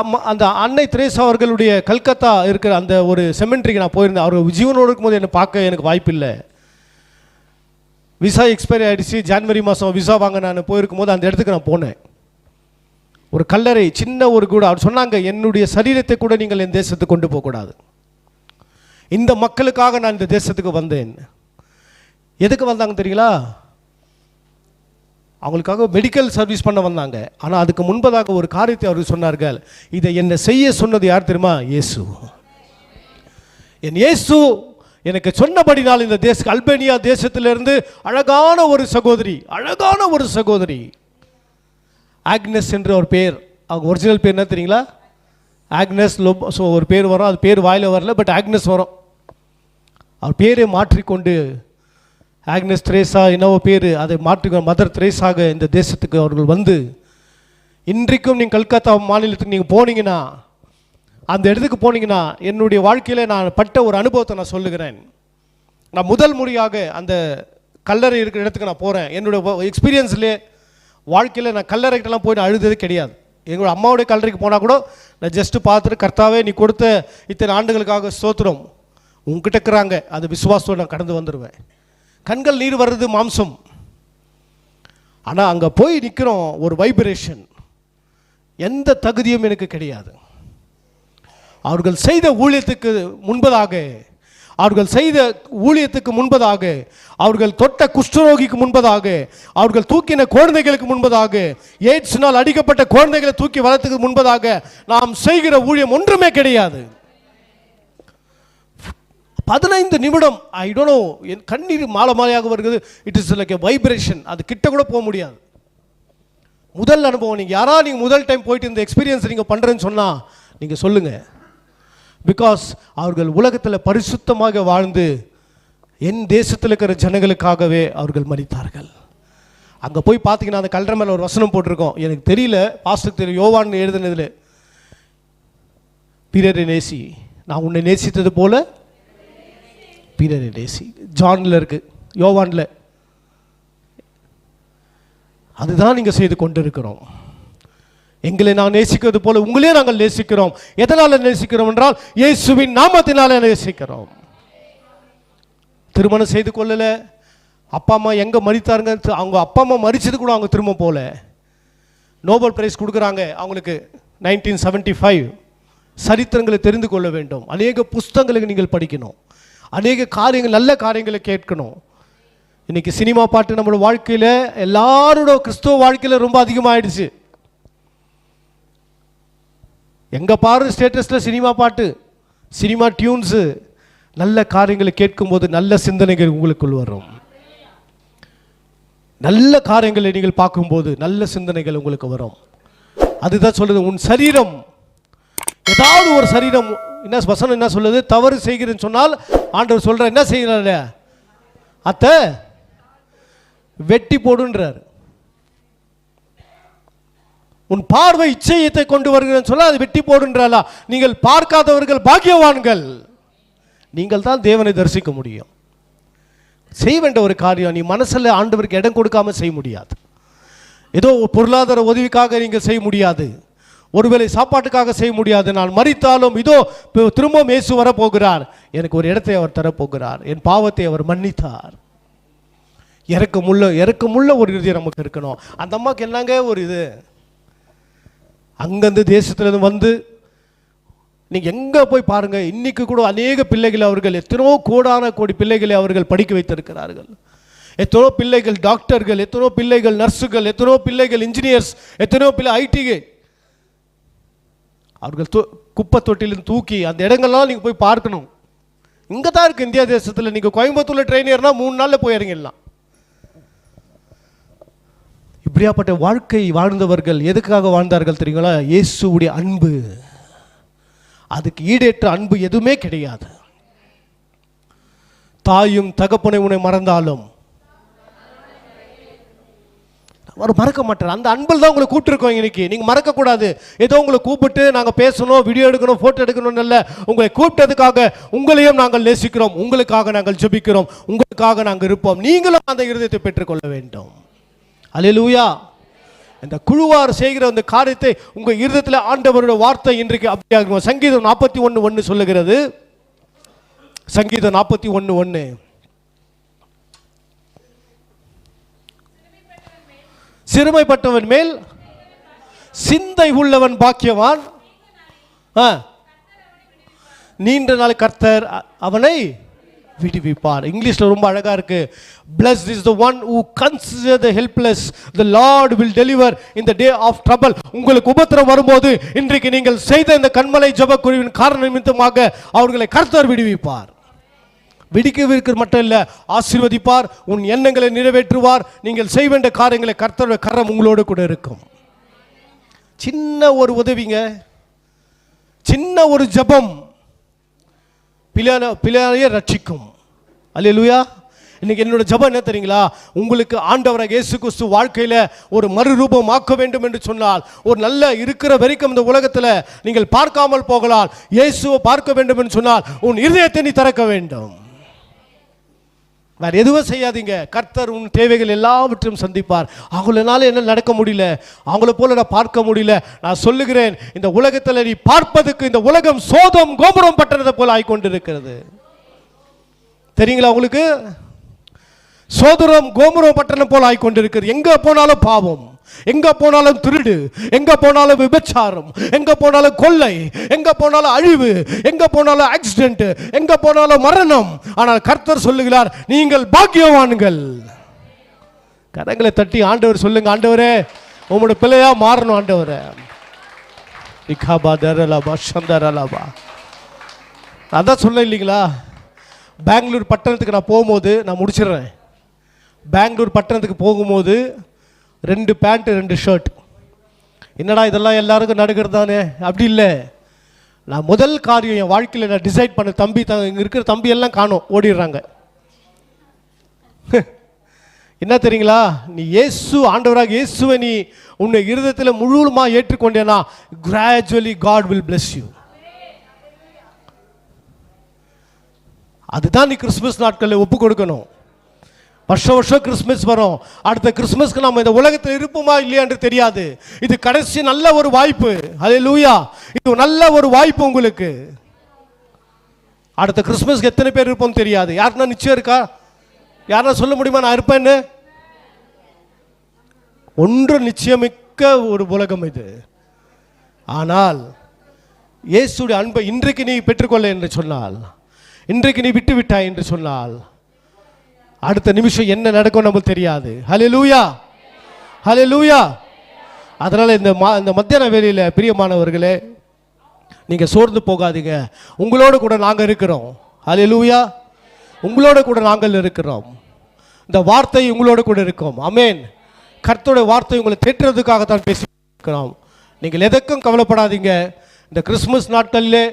அன்னை தெரேசா அவர்களுடைய கல்கத்தா இருக்கிற அந்த ஒரு செமெண்ட்ரிக்கு நான் போயிருந்தேன். அவர் ஜீவனோடு இருக்கும்போது என்னை பார்க்க எனக்கு வாய்ப்பு இல்லை. விசா எக்ஸ்பைரி ஆகிடுச்சு. ஜனவரி மாதம் விசா வாங்க நான் போயிருக்கும்போது அந்த இடத்துக்கு நான் போனேன். ஒரு கல்லறை, சின்ன ஒரு கூட. அவர் சொன்னாங்க, என்னுடைய சரீரத்தை கூட நீங்கள் என் தேசத்துக்கு கொண்டு போகக்கூடாது, இந்த மக்களுக்காக நான் இந்த தேசத்துக்கு வந்தேன். எதுக்கு வந்தாங்க தெரியுங்களா? அவங்களுக்காக மெடிக்கல் சர்வீஸ் பண்ண வந்தாங்க. ஆனால் அதுக்கு முன்பதாக ஒரு காரியத்தை அவர்கள் சொன்னார்கள். இதை என்னை செய்ய சொன்னது யார் தெரியுமா? இயேசு. என் இயேசு எனக்கு சொன்னபடினால் இந்த அல்பேனியா தேசத்திலிருந்து அழகான ஒரு சகோதரி ஆக்னஸ் என்று ஒரு பேர். அவங்க ஒரிஜினல் பேர் என்ன தெரியுங்களா? Agnes lobe. ஸோ ஒரு பேர் வரும், அது பேர் வாயில் வரல, பட் ஆக்னஸ் வரும். அவர் பேரை மாற்றிக்கொண்டு ஆக்னஸ் திரேசா என்னவோ பேர், அதை மாற்றி மதர் திரேசாக இந்த தேசத்துக்கு அவர்கள் வந்து, இன்றைக்கும் நீங்கள் கல்கத்தா மாநிலத்துக்கு நீங்கள் போனீங்கன்னா, அந்த இடத்துக்கு போனீங்கன்னா, என்னுடைய வாழ்க்கையில் நான் பட்ட ஒரு அனுபவத்தை நான் சொல்லுகிறேன். நான் முதல் முறையாக அந்த கல்லறை இருக்கிற இடத்துக்கு நான் போகிறேன். என்னுடைய எக்ஸ்பீரியன்ஸ்லேயே வாழ்க்கையில் நான் கல்லறைக்கிட்டலாம் போய் அழுதது கிடையாது. எங்களோட அம்மாவுடைய கல்லறைக்கு போனால் கூட நான் ஜஸ்ட்டு பார்த்துட்டு, கர்த்தாவே நீ கொடுத்த இத்தனை ஆண்டுகளுக்காக ஸ்தோத்திரம், உங்ககிட்ட இருக்கிறாங்க, அது விசுவாசத்தோடு நான் கடந்து வந்துடுவேன். கண்கள் நீர் வர்றது மாம்சம். ஆனால் அங்கே போய் நிற்கிறோம், ஒரு வைப்ரேஷன். எந்த தகுதியும் எனக்கு கிடையாது. அவர்கள் செய்த ஊழியத்துக்கு முன்பதாக, அவர்கள் தொட்ட குஷ்டரோகிக்கு முன்பதாக, அவர்கள் தூக்கின குழந்தைகளுக்கு முன்பதாக, எய்ட்ஸ்னால் அடிக்கப்பட்ட குழந்தைகளை தூக்கி வளர்த்துக்கு முன்பதாக நாம் செய்கிற ஊழியம் ஒன்றுமே கிடையாது. 15 நிமிடம் ஐ டோன்ட் நோ, என் கண்ணீர் மாலை மாலையாக வருகிறது. It is like a vibration. அது கிட்ட கூட போக முடியாது. முதல் அனுபவம். நீங்கள் யாராவது நீங்கள் முதல் டைம் போயிட்டு இந்த எக்ஸ்பீரியன்ஸ் நீங்கள் பண்ணுறேன்னு சொன்னால் நீங்கள் சொல்லுங்கள். பிகாஸ் அவர்கள் உலகத்தில் பரிசுத்தமாக வாழ்ந்து என் தேசத்தில் இருக்கிற ஜனங்களுக்காகவே அவர்கள் மரித்தார்கள். அங்கே போய் பார்த்தீங்கன்னா அந்த கல்ற மேலே ஒரு வசனம் போட்டிருக்கோம். எனக்கு தெரியல, பாஸ்டருக்கு தெரியும். யோவான் எழுதுனதில் பிறரை நேசி, நான் உன்னை நேசித்தது போல பிறரை நேசி. ஜானில் இருக்குது, யோவானில். அதுதான் நீங்கள் செய்து கொண்டிருக்கிறோம். எங்களை நான் நேசிக்கிறது போல உங்களே நாங்கள் நேசிக்கிறோம். எதனால் நேசிக்கிறோம் என்றால் இயேசுவின் நாமத்தினாலே நேசிக்கிறோம். திருமணம் செய்து கொள்ளல, அப்பா அம்மா எங்கே மரித்தாருங்க, அவங்க அப்பா அம்மா மரிச்சது கூட அவங்க திரும்ப போல. நோபல் பிரைஸ் கொடுக்குறாங்க அவங்களுக்கு 1975. சரித்திரங்களை தெரிந்து கொள்ள வேண்டும். அநேக புஸ்தகங்களுக்கு நீங்கள் படிக்கணும். அநேக காரியங்கள், நல்ல காரியங்களை கேட்கணும். இன்னைக்கு சினிமா பாட்டு நம்மளோட வாழ்க்கையில், எல்லாரோட கிறிஸ்துவ வாழ்க்கையில் ரொம்ப அதிகமாகிடுச்சு. எங்கே பாரு ஸ்டேட்டஸில் சினிமா பாட்டு, சினிமா டியூன்ஸு. நல்ல காரியங்களை கேட்கும்போது நல்ல சிந்தனைகள் உங்களுக்குள் வரும். நல்ல காரியங்களை நீங்கள் பார்க்கும்போது நல்ல சிந்தனைகள் உங்களுக்கு வரும். அதுதான் சொல்லுது, உன் சரீரம், ஏதாவது ஒரு சரீரம் என்ன வசனம் என்ன சொல்லுது, தவறு செய்கிறேன்னு சொன்னால் ஆண்டவர் சொல்ற என்ன செய்யறாரு, அத்தை வெட்டி போடுன்றார். உன் பார்வை இச்சையத்தை கொண்டு வருகிறேன்னு சொன்னால் அது வெட்டி போடுன்றாலா. நீங்கள் பார்க்காதவர்கள் பாக்கியவான்கள். நீங்கள் தான் தேவனை தரிசிக்க முடியும். செய்ய வேண்டிய ஒரு காரியம், நீ மனசில் ஆண்டவருக்கு இடம் கொடுக்காம செய்ய முடியாது. ஏதோ பொருளாதார உதவிக்காக நீங்கள் செய்ய முடியாது, ஒருவேளை சாப்பாட்டுக்காக செய்ய முடியாது. நான் மரித்தாலும் இதோ திரும்பவும் இயேசு வரப்போகிறார், எனக்கு ஒரு இடத்தை அவர் தரப்போகிறார், என் பாவத்தை அவர் மன்னித்தார். இறக்கமுள்ள ஒரு இறுதி நமக்கு இருக்கணும். அந்த அம்மாவுக்கு என்னங்க ஒரு இது, அங்கேருந்து தேசத்துலேருந்து வந்து நீங்கள் எங்கே போய் பாருங்கள், இன்றைக்கி கூட அநேக பிள்ளைகளை அவர்கள், எத்தனோ கோடான கோடி பிள்ளைகளை அவர்கள் படிக்க வைத்திருக்கிறார்கள். எத்தனோ பிள்ளைகள் டாக்டர்கள், எத்தனோ பிள்ளைகள் நர்ஸுகள், எத்தனோ பிள்ளைகள் இன்ஜினியர்ஸ், எத்தனோ பிள்ளை ஐடிகே. அவர்கள் குப்பை தொட்டிலிருந்து தூக்கி அந்த இடங்கள்லாம் நீங்கள் போய் பார்க்கணும். இங்கே தான் இருக்குது இந்தியா தேசத்தில். நீங்கள் கோயம்புத்தூரில் ட்ரெயின் ஏறினா 3 நாளில் போய் இறங்கிடலாம். இப்படியாப்பட்ட வாழ்க்கை வாழ்ந்தவர்கள் எதுக்காக வாழ்ந்தார்கள் தெரியுங்களா? இயேசுவுடைய அன்பு. அதுக்கு ஈடேற்ற அன்பு எதுவுமே கிடையாது. தாயும் தகப்பனை உன்னை மறந்தாலும் அவர் மறக்க மாட்டார். அந்த அன்பில் தான் உங்களை கூப்பிட்டுருக்கோம் இன்னைக்கு. நீங்கள் மறக்கக்கூடாது. ஏதோ உங்களை கூப்பிட்டு நாங்கள் பேசணும், வீடியோ எடுக்கணும், ஃபோட்டோ எடுக்கணும்னு இல்லை. உங்களை கூப்பிட்டதுக்காக உங்களையும் நாங்கள் நேசிக்கிறோம், உங்களுக்காக நாங்கள் ஜெபிக்கிறோம், உங்களுக்காக நாங்கள் இருப்போம். நீங்களும் அந்த இருதயத்தை பெற்றுக்கொள்ள வேண்டும். அல்லேலூயா. இந்த குழுவார் செய்கிற அந்த காரியத்தை உங்கள் இருதயத்தில் ஆண்டவருடைய வார்த்தை இன்றைக்கு அப்படியாக. சங்கீதம் 41:1 சொல்லுகிறது. சங்கீதம் 41:1, சிறுமைப்பட்டவன் மேல் சிந்தை உள்ளவன் பாக்கியவான், நீண்ட நாள் கர்த்தர் அவனை விடுவிப்பார். இங்கிலீஷில் ரொம்ப அழகாக இருக்கு. Blessed is the one who consider the helpless, the Lord will deliver in the day of trouble. உங்களுக்கு உபத்திரம் வரும்போது இன்றைக்கு நீங்கள் செய்த இந்த கண்மலை ஜெப குழுவின் காரண நிமித்தமாக அவர்களை கர்த்தர் விடுவிப்பார். விடுவிக்க மட்டும் இல்லை, ஆசீர்வதிப்பார், உன் எண்ணங்களை நிறைவேற்றுவார். நீங்கள் செய்ய வேண்டிய காரியங்களை கர்த்தருடைய கரம் உங்களோடு கூட இருக்கும். சின்ன ஒரு உதவிங்க, சின்ன ஒரு ஜெபம் பிள்ளையை ரட்சிக்கும். அல்லேலூயா. இன்னைக்கு என்னோட ஜெபம் என்ன தெரியுங்களா? உங்களுக்கு ஆண்டவராக இயேசு கிறிஸ்து வாழ்க்கையில ஒரு மறுரூபம் ஆக்க வேண்டும் என்று சொன்னால், ஒரு நல்ல இருக்கிற வரைக்கும் இந்த உலகத்தில் நீங்கள் பார்க்காமல் போகலாம். இயேசுவை பார்க்க வேண்டும் என்று சொன்னால் உன் இதயத்தை நீ திறக்க வேண்டும். வேற எதுவும் செய்யாதீங்க. கர்த்தர் உன் தேவைகள் எல்லாவற்றையும் சந்திப்பார். அவங்களால என்ன நடக்க முடியல, அவங்கள போல நான் பார்க்க முடியல. நான் சொல்லுகிறேன், இந்த உலகத்தில் நீ பார்ப்பதுக்கு இந்த உலகம் சோதம் கோபுரம் பட்டணத்தை போல ஆய்கொண்டிருக்கிறது. தெரியுங்களா உங்களுக்கு? சோதரம் கோபுரம் பட்டணம் போல ஆய்கொண்டிருக்கிறது. எங்க போனாலும் பாவம், எங்க போனாலும் திருடு, எங்க போனாலும் விபச்சாரம், எங்க போனாலும் கொள்ளை, எங்க போனாலும் அழிவு, எங்க போனாலும் ஆக்சிடென்ட், எங்க போனாலும் மரணம். ஆனால் கர்த்தர் சொல்லுகிறார், நீங்கள் பாக்கியவான்கள். கரங்களை தட்டி ஆண்டவர் சொல்லுங்க, ஆண்டவரே உங்களுடைய பிள்ளையா மாறணும். ஆண்டவரே அதான் சொல்ல இல்லைங்களா? பெங்களூர் பட்டணத்துக்கு நான் போகும்போது, நான் முடிச்சிடுறேன், பெங்களூர் பட்டணத்துக்கு போகும்போது 2 பேண்ட்டு 2 ஷர்ட். என்னடா இதெல்லாம் எல்லாருக்கும் நடக்கிறது தானே? அப்படி இல்லை. நான் முதல் காரியம் என் வாழ்க்கையில் நான் டிசைட் பண்ண, இங்கே இருக்கிற தம்பி எல்லாம் காணோம், ஓடிடுறாங்க. என்ன தெரியுங்களா? நீ இயேசு ஆண்டவராக இயேசுவை நீ உன்னை இருதயத்தில் முழுவதுமாக ஏற்றுக்கொண்டேனா, gradually God will bless you. அதுதான் நீ கிறிஸ்துமஸ் நாட்களில் ஒப்பு கொடுக்கணும். வருஷம் கிறிஸ்துமஸ் வரும். அடுத்த கிறிஸ்துமஸ்க்கு நம்ம இந்த உலகத்தில் இருப்போமா இல்லையா என்று தெரியாது. இது கடைசி நல்ல ஒரு வாய்ப்பு. ஹல்லேலூயா. இது நல்ல ஒரு வாய்ப்பு உங்களுக்கு. அடுத்த கிறிஸ்துமஸ்க்கு எத்தனை பேர் இருப்போம் தெரியாது. யாருன்னா நிச்சயம் இருக்கா? யாரா சொல்ல முடியுமா நான் இருப்பேன்னு? ஒன்று நிச்சயமிக்க ஒரு உலகம் இது. ஆனால் இயேசுடைய அன்பை இன்றைக்கு நீ பெற்றுக்கொள்ள என்று சொன்னால், இன்றைக்கு நீ விட்டு விட்டாய் என்று சொன்னால், அடுத்த நிமிஷம் என்ன நடக்கும் நமக்கு தெரியாது. ஹல்லேலூயா, ஹல்லேலூயா. அதனால இந்த மத்தியான வேளையில பிரியமானவர்களே, நீங்க சோர்ந்து போகாதீங்க. உங்களோட கூட நாங்கள் இருக்கிறோம். ஹல்லேலூயா. உங்களோட கூட நாங்கள் இருக்கிறோம். இந்த வார்த்தை உங்களோட கூட இருக்கும். ஆமென். கர்த்தருடைய வார்த்தை உங்களை தேற்றுறதுக்காக தான் பேசிக்கிறோம். நீங்கள் எதற்கும் கவலைப்படாதீங்க. இந்த கிறிஸ்துமஸ் நாட்களிலே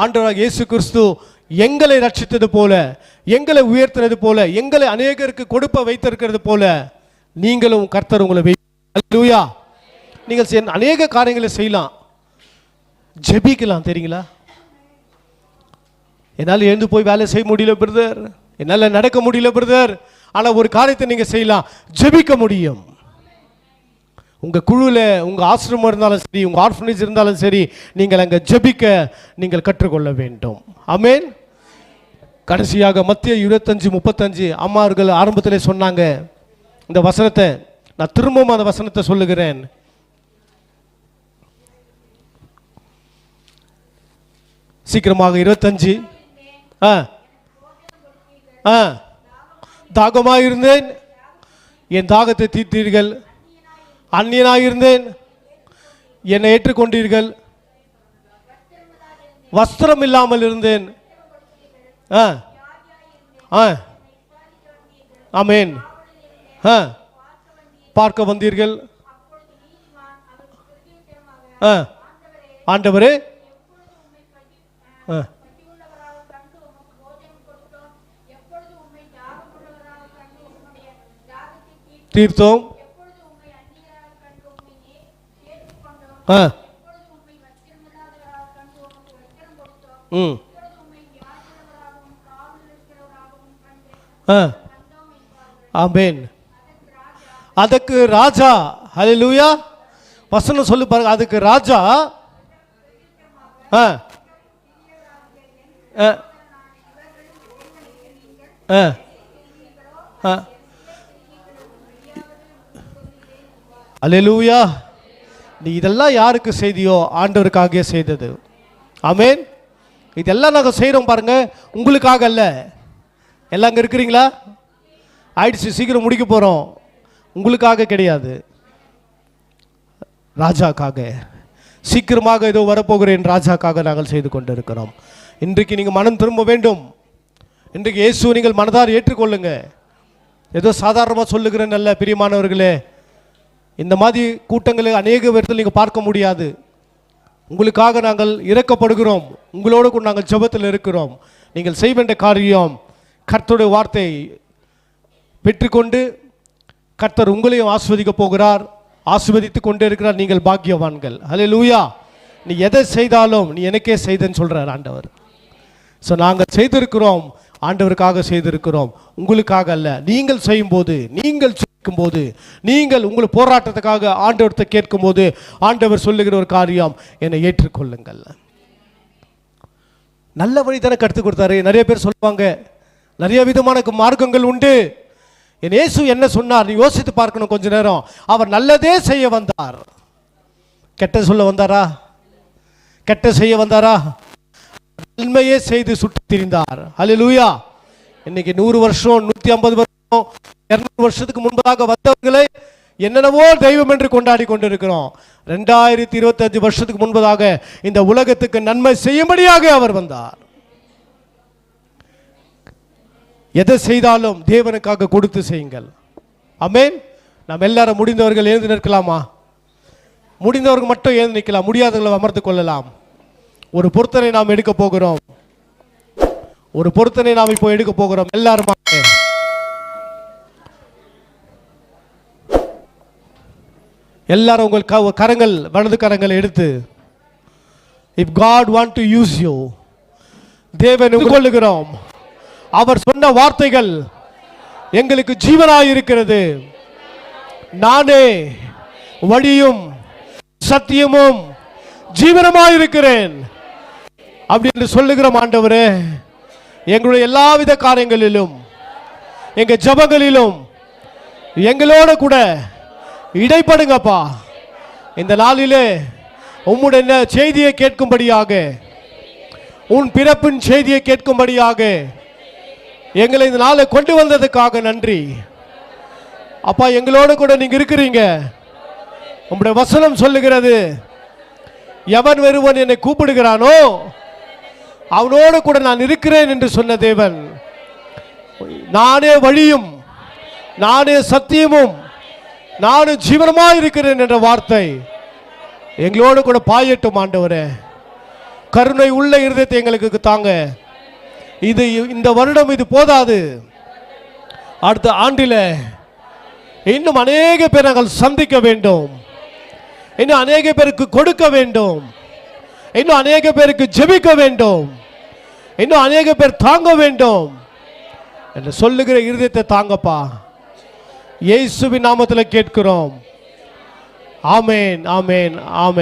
ஆண்டவராகிய இயேசு கிறிஸ்து எங்களை ரட்சித்தது போல, எங்களை உயர்த்தினது போல, எங்களை அநேகருக்கு கொடுப்ப வைத்திருக்கிறது போல நீங்களும் கர்த்தர் உங்களை ஹல்லேலூயா. நீங்கள் அநேக காரியங்களை செய்யலாம். ஜெபிக்கலாம். தெரியுங்களா? என்னால் எழுந்து போய் வேலை செய்ய முடியல பிரதர், என்னால் நடக்க முடியல பிரதர். ஆனால் ஒரு காரியத்தை நீங்கள் செய்யலாம், ஜெபிக்க முடியும். உங்கள் குழுவில் உங்கள் ஆசிரமம் இருந்தாலும் சரி, உங்கள் ஆர்ஃபனேஜ் இருந்தாலும் சரி, நீங்கள் அங்கே ஜெபிக்க நீங்கள் கற்றுக்கொள்ள வேண்டும். ஆமென். கடைசியாக மத்திய 25:35 அம்மார்கள் ஆரம்பத்திலே சொன்னாங்க இந்த வசனத்தை. நான் திரும்பவும் அந்த வசனத்தை சொல்லுகிறேன். சீக்கிரமாக 25. தாகமாயிருந்தேன், என் தாகத்தை தீர்த்தீர்கள். அந்நியனாயிருந்தேன், என்னை ஏற்றுக்கொண்டீர்கள். வஸ்திரம் இல்லாமல் இருந்தேன். ஆமென். பார்க்க வந்தீர்கள். ஆண்டவரே தீர்த்தோம். ஆமென். அதுக்கு ராஜா, ஹல்லேலூயா, வசனம் சொல்லி பாருங்க. அதுக்கு ராஜா அல்லேலூயா. நீ இதெல்லாம் யாருக்கு செய்தியோ ஆண்டவருக்காக செய்தது. ஆமென். இதெல்லாம் நாங்கள் செய்கிறோம் பாருங்க, உங்களுக்காக அல்ல. எல்லாம் அங்கே இருக்கிறீங்களா? ஆயிடுச்சு, சீக்கிரம் முடிக்க போகிறோம். உங்களுக்காக கிடையாது, ராஜாக்காக. சீக்கிரமாக ஏதோ வரப்போகிறேன் ராஜாக்காக நாங்கள் செய்து கொண்டு இருக்கிறோம். இன்றைக்கு நீங்கள் மனம் திரும்ப வேண்டும். இன்றைக்கு இயேசுவை நீங்கள் மனதார் ஏற்றுக்கொள்ளுங்க. ஏதோ சாதாரணமாக சொல்லுகிறேன் அல்ல பிரியமானவர்களே. இந்த மாதிரி கூட்டங்களை அநேக இடத்தில் நீங்கள் பார்க்க முடியாது. உங்களுக்காக நாங்கள் இறக்கப்படுகிறோம். உங்களோடு கூட நாங்கள் ஜெபத்தில் இருக்கிறோம். நீங்கள் செய்ய வேண்டிய காரியம், கர்த்தருடைய வார்த்தை பெற்றுக்கொண்டு கர்த்தர் உங்களையும் ஆசீர்வதிக்க போகிறார். ஆசீர்வதித்து கொண்டே இருக்கிறார். நீங்கள் பாக்கியவான்கள். ஹல்லேலூயா. நீ எதை செய்தாலும் நீ எனக்கே செய்தேன்னு சொல்கிறார் ஆண்டவர். ஸோ நாங்கள் செய்திருக்கிறோம், ஆண்டவருக்காக செய்திருக்கிறோம், உங்களுக்காக அல்ல. நீங்கள் செய்யும்போது, நீங்கள் கேட்கும்போது, நீங்கள் உங்கள் போராட்டத்துக்காக ஆண்டவர்கிட்ட கேட்கும்போது ஆண்டவர் சொல்லுகிற ஒரு காரியம், என்னை ஏற்றுக்கொள்ளுங்கள். நல்ல வழி தானே கற்றுக் கொடுத்தாரு. நிறைய பேர் சொல்லுவாங்க நிறைய விதமான மார்க்கங்கள் உண்டு. என் இயேசு என்ன சொன்னார் நீ யோசித்து பார்க்கணும் கொஞ்ச நேரம். அவர் நல்லதே செய்ய வந்தார். கெட்ட சொல்ல வந்தாரா? கெட்ட செய்ய வந்தாரா? நன்மையே செய்து சுற்றி திரிந்தார். ஹல்லேலூயா. இன்னைக்கு 100 வருஷம், 150 வருஷம், 200 வருஷத்துக்கு முன்பதாக வந்தவர்களை என்னென்னவோ தெய்வம் என்று கொண்டாடி கொண்டிருக்கிறோம். 2025 வருஷத்துக்கு முன்பதாக இந்த உலகத்துக்கு நன்மை செய்யும்படியாக அவர் வந்தார். எதை செய்தாலும் தேவனுக்காக கொடுத்து செய்யுங்கள். ஆமென். நாம் எல்லாரும் முடிந்தவர்கள் எழுந்து நிற்கலாமா? முடிந்தவர்கள் மட்டும் எழுந்து நிற்கலாம், முடியாதவர்களை அமர்ந்து கொள்ளலாம். ஒரு பொருத்தனை நாம் எடுக்க போகிறோம். ஒரு பொருத்தனை நாம் இப்போ எடுக்க போகிறோம். எல்லாரும் எல்லாரும் உங்கள் கரங்கள், வலது கரங்களை எடுத்து, if God want to use you, தேவன் கொள்ளுகிறோம். அவர் சொன்ன வார்த்தைகள் எங்களுக்கு ஜீவனாய் இருக்கிறது. நானே வழியும் சத்தியமும் ஜீவனமாய் இருக்கிறேன் அப்படி என்று சொல்லுகிறோம். ஆண்டவரே, எங்களுடைய எல்லாவித காரியங்களிலும், எங்க ஜபங்களிலும் எங்களோட கூட இடைப்படுங்கப்பா. இந்த நாளிலே உம்முடைய செய்தியை கேட்கும்படியாக, உன் பிறப்பின் செய்தியை கேட்கும்படியாக எங்களை இந்த நாளை கொண்டு வந்ததுக்காக நன்றி அப்பா. எங்களோட கூட நீங்க இருக்கிறீங்க. உம்முடைய வசனம் சொல்லுகிறது, எவன் ஒருவன் என்னை கூப்பிடுகிறானோ அவனோடு கூட நான் இருக்கிறேன் என்று சொன்ன தேவன், நானே வழியும் நானே சத்தியமும் நானும் ஜீவனமாய் இருக்கிறேன் என்ற வார்த்தை எங்களோடு கூட பாயட்டும். ஆண்டவரே, கருணை உள்ள இருதயத்தை எங்களுக்கு தாங்க. இது இந்த வருடம் இது போதாது, அடுத்த ஆண்டில் இன்னும் அநேக பேர் நாங்கள் சந்திக்க வேண்டும், இன்னும் அநேக பேருக்கு கொடுக்க வேண்டும், இன்னும் அநேக பேருக்கு ஜெபிக்க வேண்டும், இன்னும் அநேக பேர் தாங்க வேண்டும் என்று சொல்லுகிற இருதயத்தை தாங்கப்பா. இயேசுவின் நாமத்தில் கேட்கிறோம். ஆமென், ஆமென், ஆமென்.